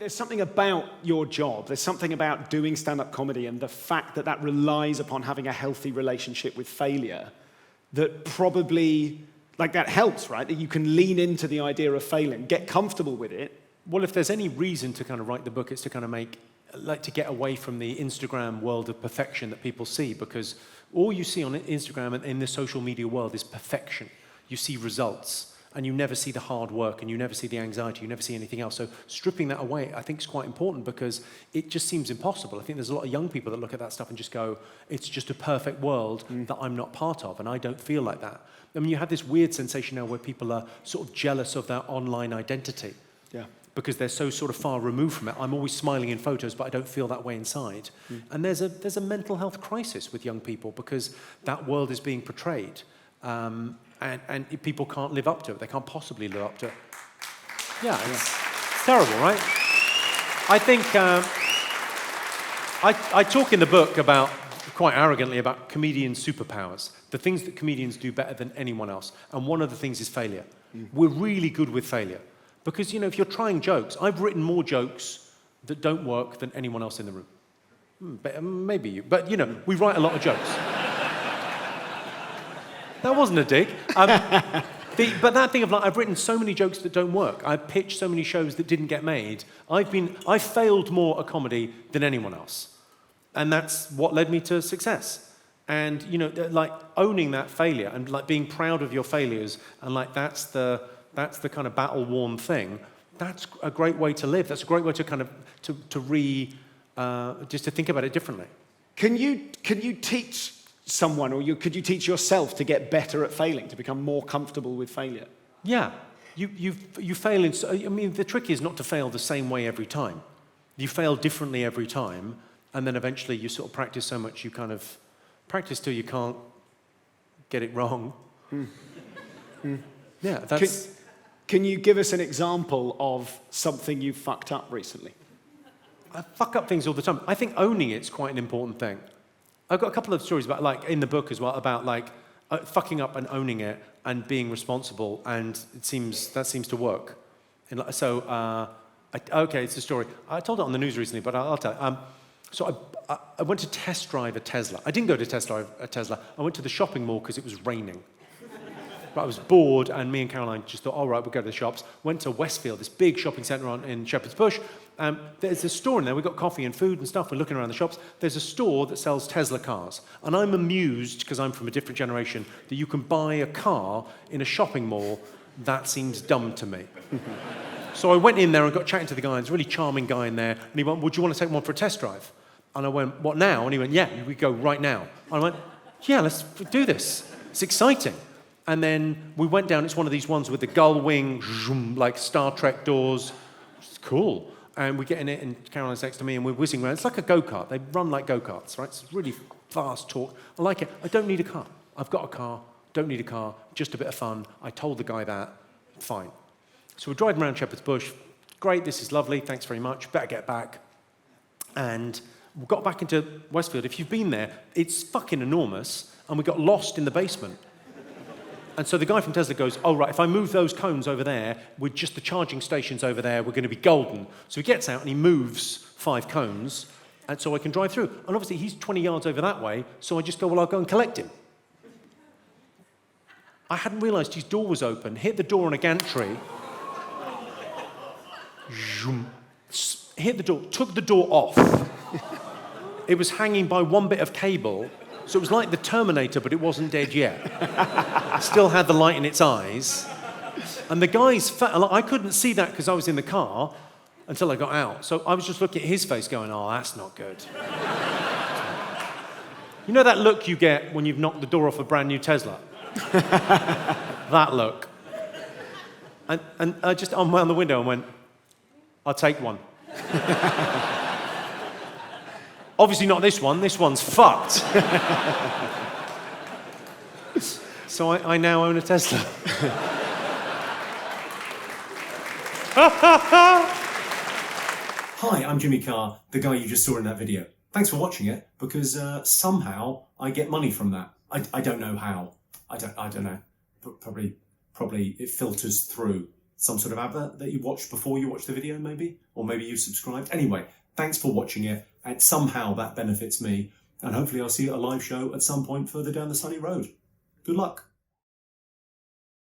there's something about your job, there's something about doing stand-up comedy and the fact that that relies upon having a healthy relationship with failure that probably, like that helps, right? That you can lean into the idea of failing, get comfortable with it. Well, if there's any reason to kind of write the book, it's to kind of to get away from the Instagram world of perfection that people see, because all you see on Instagram and in the social media world is perfection. You see results. And you never see the hard work, and you never see the anxiety, you never see anything else. So stripping that away, I think, is quite important, because it just seems impossible. I think there's a lot of young people that look at that stuff and just go, it's just a perfect world that I'm not part of, and I don't feel like that. I mean, you have this weird sensation now where people are sort of jealous of their online identity. Yeah. Because they're so sort of far removed from it. I'm always smiling in photos, but I don't feel that way inside. And there's a mental health crisis with young people, because that world is being portrayed. And people can't live up to it. They can't possibly live up to it. Yeah, it's terrible, right? I think I talk in the book about, quite arrogantly, about comedian superpowers, the things that comedians do better than anyone else. And one of the things is failure. We're really good with failure. Because, if you're trying jokes, I've written more jokes that don't work than anyone else in the room. Maybe you, but, we write a lot of jokes. That wasn't a dig. But that thing of I've written so many jokes that don't work. I've pitched so many shows that didn't get made. I've failed more at comedy than anyone else. And that's what led me to success. And, owning that failure and being proud of your failures, and that's the kind of battle-worn thing, that's a great way to live. That's a great way to kind of, just to think about it differently. Can you teach someone, or could you teach yourself to get better at failing, to become more comfortable with failure? Yeah, you fail in. I mean, the trick is not to fail the same way every time. You fail differently every time, and then eventually you sort of practice so much you kind of practice till you can't get it wrong. Yeah, that's. Can you give us an example of something you fucked up recently? I fuck up things all the time. I think owning it's quite an important thing. I've got a couple of stories about, in the book as well, about fucking up and owning it and being responsible, and that seems to work. And okay, it's a story. I told it on the news recently, but I'll tell you. So I went to test drive a Tesla. I didn't go to test drive a Tesla. I went to the shopping mall because it was raining. But I was bored, and me and Caroline just thought, all right, we'll go to the shops. Went to Westfield, this big shopping centre in Shepherd's Bush. There's a store in there. We've got coffee and food and stuff. We're looking around the shops. There's a store that sells Tesla cars. And I'm amused, because I'm from a different generation, that you can buy a car in a shopping mall. That seems dumb to me. So I went in there and got chatting to the guy. There's a really charming guy in there. And he went, would you want to take one for a test drive? And I went, what, now? And he went, yeah, we go right now. And I went, yeah, let's do this. It's exciting. And then we went down. It's one of these ones with the gull wing, like Star Trek doors. It's cool. And we get in it, and Caroline's next to me, and we're whizzing around. It's like a go-kart. They run like go-karts, right? It's really fast talk. I like it. I don't need a car. I've got a car. Don't need a car. Just a bit of fun. I told the guy that. Fine. So we're driving around Shepherd's Bush. Great, this is lovely. Thanks very much. Better get back. And we got back into Westfield. If you've been there, it's fucking enormous. And we got lost in the basement. And so the guy from Tesla goes, oh, right, if I move those cones over there, with just the charging stations over there, we're going to be golden. So he gets out and he moves 5 cones, and so I can drive through. And obviously he's 20 yards over that way, so I just go, well, I'll go and collect him. I hadn't realised his door was open, hit the door on a gantry, hit the door, took the door off. It was hanging by one bit of cable. So it was like the Terminator, but it wasn't dead yet. It still had the light in its eyes. And the guy's I couldn't see that because I was in the car until I got out. So I was just looking at his face going, oh, that's not good. You know that look you get when you've knocked the door off a brand new Tesla? That look. And I just unwound the window and went, I'll take one. Obviously not this one. This one's fucked. So I now own a Tesla. Hi, I'm Jimmy Carr, the guy you just saw in that video. Thanks for watching it, because somehow I get money from that. I don't know how. I don't know. But probably it filters through some sort of advert that you watched before you watched the video, maybe? Or maybe you subscribed. Anyway, thanks for watching it. And somehow that benefits me. And hopefully I'll see you at a live show at some point further down the sunny road. Good luck.